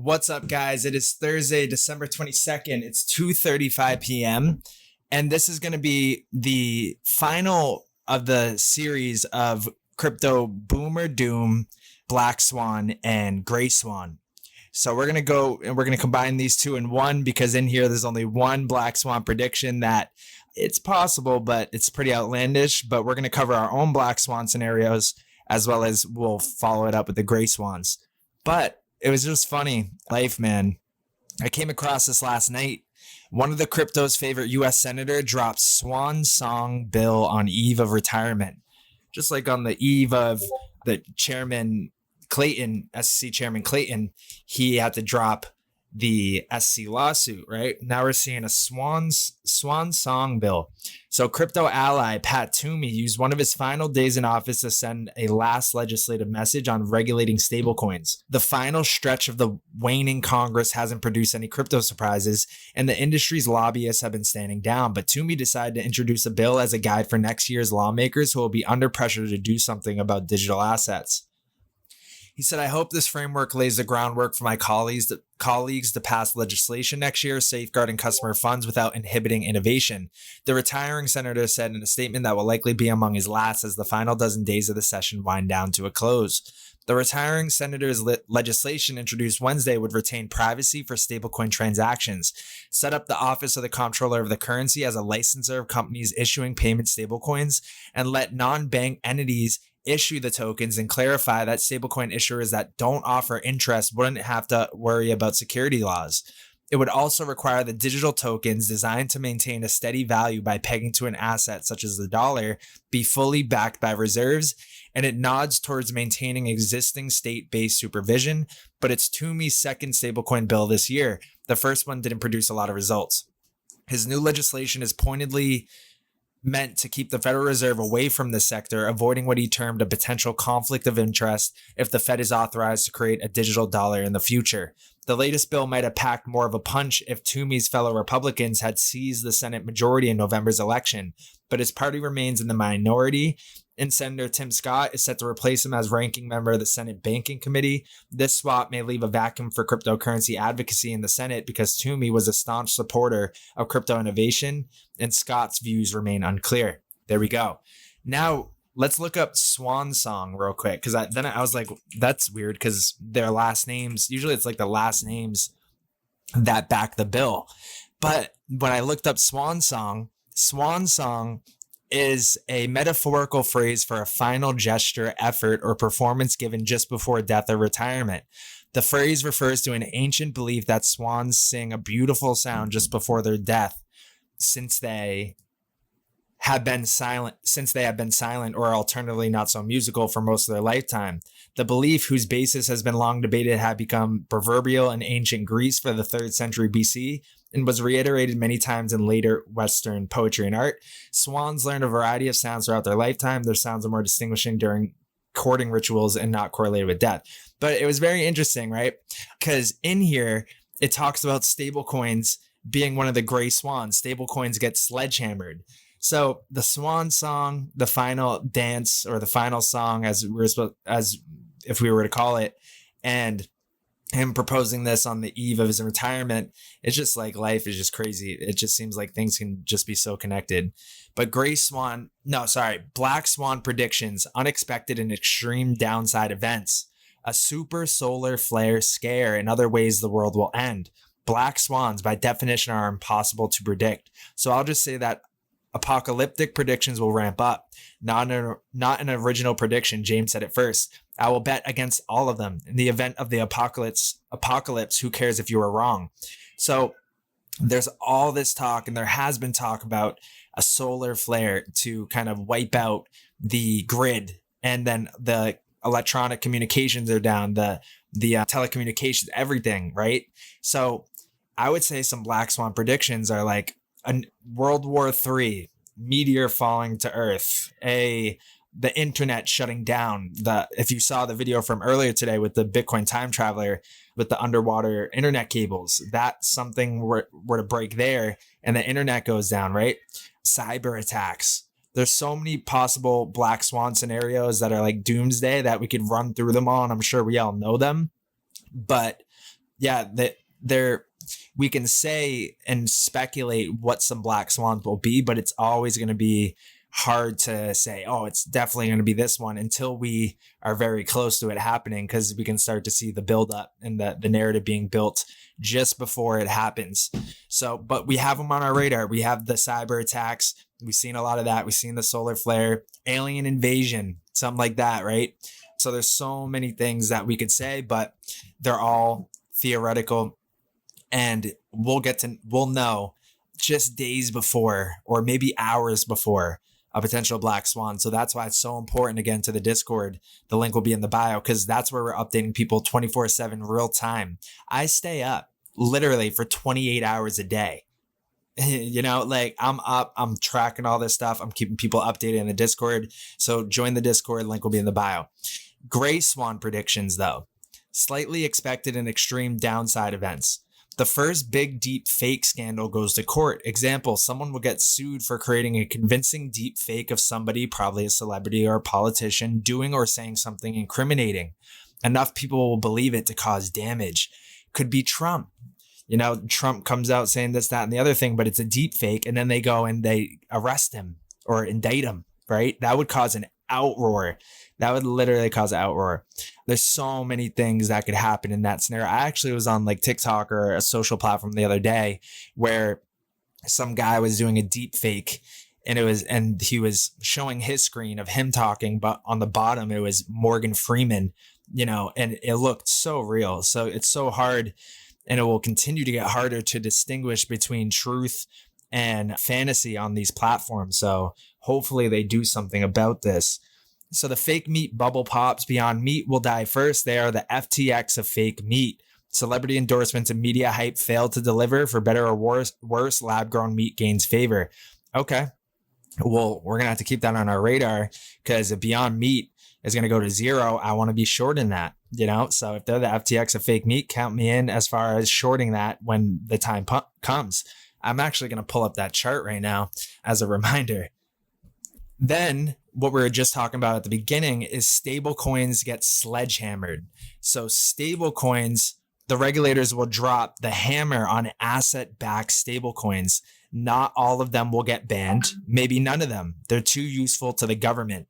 What's up, guys? It is Thursday, December 22nd. It's 2:35 p.m. And this is going to be the final of the series of crypto Boomer Doom, Black Swan, and Gray Swan. So we're going to go and we're going to combine these two in one because in here there's only one Black Swan prediction that it's possible, but it's pretty outlandish. But we're going to cover our own Black Swan scenarios as well as we'll follow it up with the Gray Swans. But it was just funny. Life, man. I came across this last night. One of the crypto's favorite U.S. senator dropped Swan song bill on eve of retirement. Just like on the eve of the chairman Clayton, SEC chairman Clayton, he had to drop the SC lawsuit, right? Now we're seeing a Swan song bill. So crypto ally Pat Toomey used one of his final days in office to send a last legislative message on regulating stablecoins. The final stretch of the waning Congress hasn't produced any crypto surprises, and the industry's lobbyists have been standing down. But Toomey decided to introduce a bill as a guide for next year's lawmakers who will be under pressure to do something about digital assets. He said, I hope this framework lays the groundwork for my colleagues to pass legislation next year, safeguarding customer funds without inhibiting innovation. The retiring senator said in a statement that will likely be among his last as the final dozen days of the session wind down to a close. The retiring senator's legislation introduced Wednesday would retain privacy for stablecoin transactions, set up the Office of the Comptroller of the Currency as a licensor of companies issuing payment stablecoins, and let non-bank entities issue the tokens, and clarify that stablecoin issuers that don't offer interest wouldn't have to worry about security laws. It would also require the digital tokens designed to maintain a steady value by pegging to an asset such as the dollar be fully backed by reserves, and it nods towards maintaining existing state-based supervision, but it's Toomey's second stablecoin bill this year. The first one didn't produce a lot of results. His new legislation is pointedly meant to keep the Federal Reserve away from this sector, avoiding what he termed a potential conflict of interest if the Fed is authorized to create a digital dollar in the future. The latest bill might have packed more of a punch if Toomey's fellow Republicans had seized the Senate majority in November's election, but his party remains in the minority, and Senator Tim Scott is set to replace him as ranking member of the Senate Banking Committee. This swap may leave a vacuum for cryptocurrency advocacy in the Senate because Toomey was a staunch supporter of crypto innovation, and Scott's views remain unclear. There we go. Now, let's look up Swan song real quick, because I was like, that's weird because their last names, usually it's like the last names that back the bill. But when I looked up Swan song is a metaphorical phrase for a final gesture, effort, or performance given just before death or retirement. The phrase refers to an ancient belief that swans sing a beautiful sound just before their death, since they have been silent, or alternatively not so musical for most of their lifetime. The belief, whose basis has been long debated, had become proverbial in ancient Greece for the 3rd century BC and was reiterated many times in later Western poetry and art. Swans learn a variety of sounds throughout their lifetime. Their sounds are more distinguishing during courting rituals and not correlated with death. But it was very interesting, right? Because in here, it talks about stablecoins being one of the gray swans. Stablecoins get sledgehammered. So the Swan song, the final dance, or the final song, as if we were to call it, and him proposing this on the eve of his retirement, it's just like life is just crazy. It just seems like things can just be so connected. But Black Swan predictions, unexpected and extreme downside events, a super solar flare scare, and other ways the world will end. Black swans, by definition, are impossible to predict. So I'll just say that apocalyptic predictions will ramp up. Not an original prediction. James said it first. I will bet against all of them. In the event of the apocalypse, who cares if you are wrong? So there's all this talk, and there has been talk about a solar flare to kind of wipe out the grid, and then the electronic communications are down, the telecommunications, everything, right? So I would say some Black Swan predictions are like a World War III, meteor falling to Earth, the internet shutting down. If you saw the video from earlier today with the Bitcoin time traveler with the underwater internet cables, that something were to break there and the internet goes down, right? Cyber attacks. There's so many possible Black Swan scenarios that are like doomsday that we could run through them all, and I'm sure we all know them. But yeah, that there we can say and speculate what some black swans will be, but it's always going to be hard to say, oh, it's definitely going to be this one until we are very close to it happening, because we can start to see the buildup and the narrative being built just before it happens. So, but we have them on our radar. We have the cyber attacks. We've seen a lot of that. We've seen the solar flare, alien invasion, something like that, right? So there's so many things that we could say, but they're all theoretical, and we'll know just days before, or maybe hours before, a potential black swan. So that's why it's so important, again, to the Discord. The link will be in the bio, because that's where we're updating people 24/7 real time. I stay up literally for 28 hours a day. You know, like I'm up, I'm tracking all this stuff. I'm keeping people updated in the Discord. So join the Discord, link will be in the bio. Gray swan predictions, though. Slightly expected and extreme downside events. The first big deep fake scandal goes to court. Example, someone will get sued for creating a convincing deep fake of somebody, probably a celebrity or a politician, doing or saying something incriminating. Enough people will believe it to cause damage. Could be Trump. You know, Trump comes out saying this, that, and the other thing, but it's a deep fake, and then they go and they arrest him or indict him, right? That would cause an outroar. That would literally cause an outroar. There's so many things that could happen in that scenario. I actually was on like TikTok or a social platform the other day where some guy was doing a deep fake, and he was showing his screen of him talking, but on the bottom it was Morgan Freeman, you know, and it looked so real. So it's so hard, and it will continue to get harder to distinguish between truth and fantasy on these platforms. So hopefully they do something about this. So the fake meat bubble pops. Beyond Meat will die first. They are the FTX of fake meat. Celebrity endorsements and media hype failed to deliver. For better or worse, lab-grown meat gains favor. Okay. Well, we're going to have to keep that on our radar, because if Beyond Meat is going to go to zero, I want to be shorting that, you know? So if they're the FTX of fake meat, count me in as far as shorting that when the time comes. I'm actually going to pull up that chart right now as a reminder. Then what we were just talking about at the beginning is stable coins get sledgehammered. So stable coins, the regulators will drop the hammer on asset-backed stable coins. Not all of them will get banned. Maybe none of them. They're too useful to the government.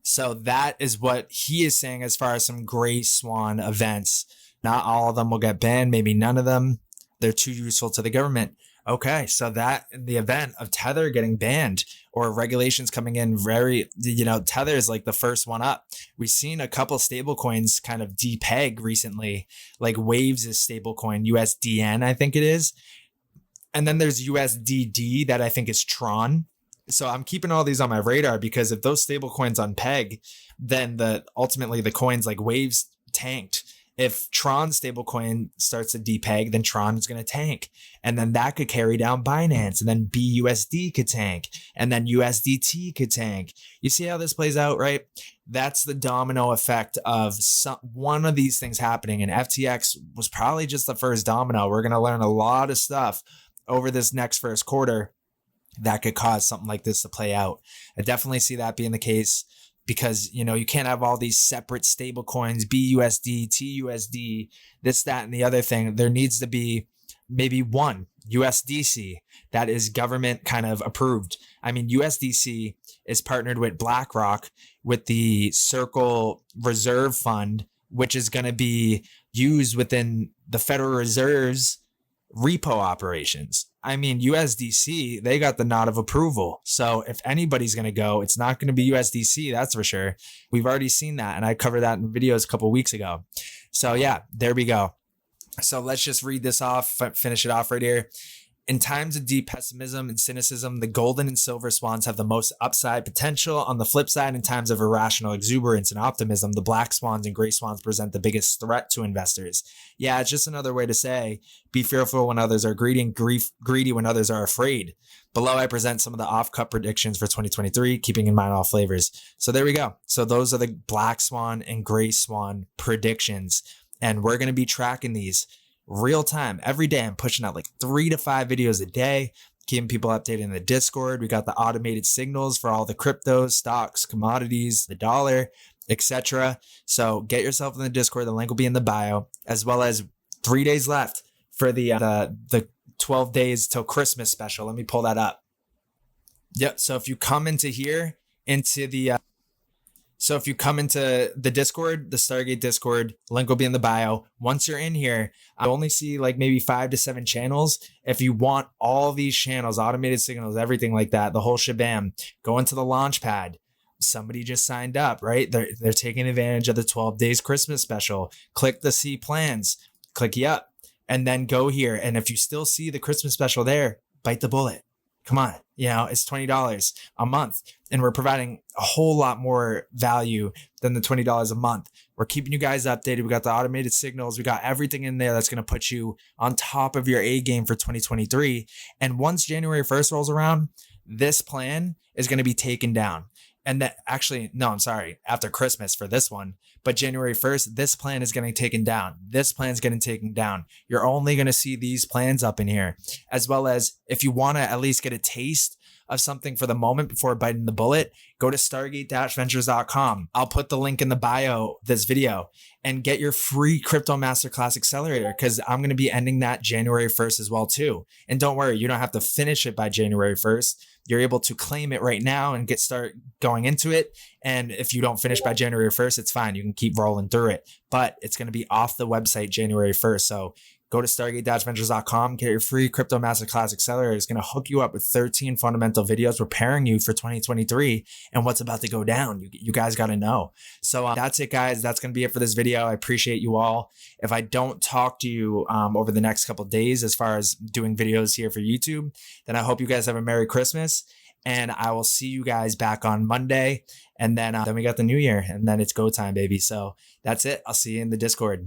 So that is what he is saying as far as some gray swan events. Not all of them will get banned. Maybe none of them. They're too useful to the government. Okay, so that in the event of Tether getting banned or regulations coming in Tether is like the first one up. We've seen a couple stable coins kind of depeg recently, like Waves is stable coin, USDN, I think it is. And then there's USDD that I think is Tron. So I'm keeping all these on my radar, because if those stable coins unpeg, then ultimately the coins like Waves tanked. If Tron stablecoin starts to depeg, then Tron is going to tank. And then that could carry down Binance. And then BUSD could tank. And then USDT could tank. You see how this plays out, right? That's the domino effect of one of these things happening. And FTX was probably just the first domino. We're going to learn a lot of stuff over this next first quarter that could cause something like this to play out. I definitely see that being the case, because, you know, you can't have all these separate stable coins, BUSD, TUSD, this, that, and the other thing. There needs to be maybe one USDC that is government kind of approved. I mean, USDC is partnered with BlackRock with the Circle Reserve Fund, which is going to be used within the Federal Reserve's repo operations. I mean, USDC, they got the nod of approval. So if anybody's going to go, it's not going to be USDC. That's for sure. We've already seen that. And I covered that in videos a couple of weeks ago. So yeah, there we go. So let's just read this off, finish it off right here. In times of deep pessimism and cynicism, the golden and silver swans have the most upside potential. On the flip side, in times of irrational exuberance and optimism, the black swans and gray swans present the biggest threat to investors. Yeah, it's just another way to say, be fearful when others are greedy, greedy when others are afraid. Below, I present some of the off-cut predictions for 2023, keeping in mind all flavors. So there we go. So those are the black swan and gray swan predictions. And we're going to be tracking these real time every day. I'm pushing out like 3 to 5 videos a day, keeping people updated in the Discord. We got the automated signals for all the cryptos, stocks, commodities, the dollar, etc. So get yourself in the Discord. The link will be in the bio, as well as 3 days left for the 12 days till Christmas special. Let me pull that up. Yep. So if you come into here, into the Discord, the Stargate Discord, link will be in the bio. Once you're in here, I only see like maybe 5 to 7 channels. If you want all these channels, automated signals, everything like that, the whole shabam, go into the launch pad. Somebody just signed up, right? They're taking advantage of the 12 days Christmas special. Click the see plans, click yep, and then go here. And if you still see the Christmas special there, bite the bullet. Come on, it's $20 a month, and we're providing a whole lot more value than the $20 a month. We're keeping you guys updated. We got the automated signals. We got everything in there that's going to put you on top of your A game for 2023. And once January 1st rolls around, this plan is going to be taken down. And that actually, no, I'm sorry, after Christmas for this one, but January 1st, this plan is getting taken down. This plan is getting taken down. You're only going to see these plans up in here, as well as if you want to at least get a taste of something for the moment before biting the bullet, go to stargate-ventures.com. I'll put the link in the bio of this video and get your free crypto masterclass accelerator, because I'm going to be ending that January 1st as well too. And don't worry, you don't have to finish it by January 1st. You're able to claim it right now and start going into it. And if you don't finish by January 1st, it's fine. You can keep rolling through it, but it's going to be off the website January 1st. So go to stargate-ventures.com, get your free crypto masterclass accelerator. It's going to hook you up with 13 fundamental videos preparing you for 2023 and what's about to go down. You guys got to know. So that's it, guys. That's going to be it for this video. I appreciate you all. If I don't talk to you over the next couple of days as far as doing videos here for YouTube, then I hope you guys have a Merry Christmas, and I will see you guys back on Monday. And then we got the new year, and then it's go time, baby. So that's it. I'll see you in the Discord.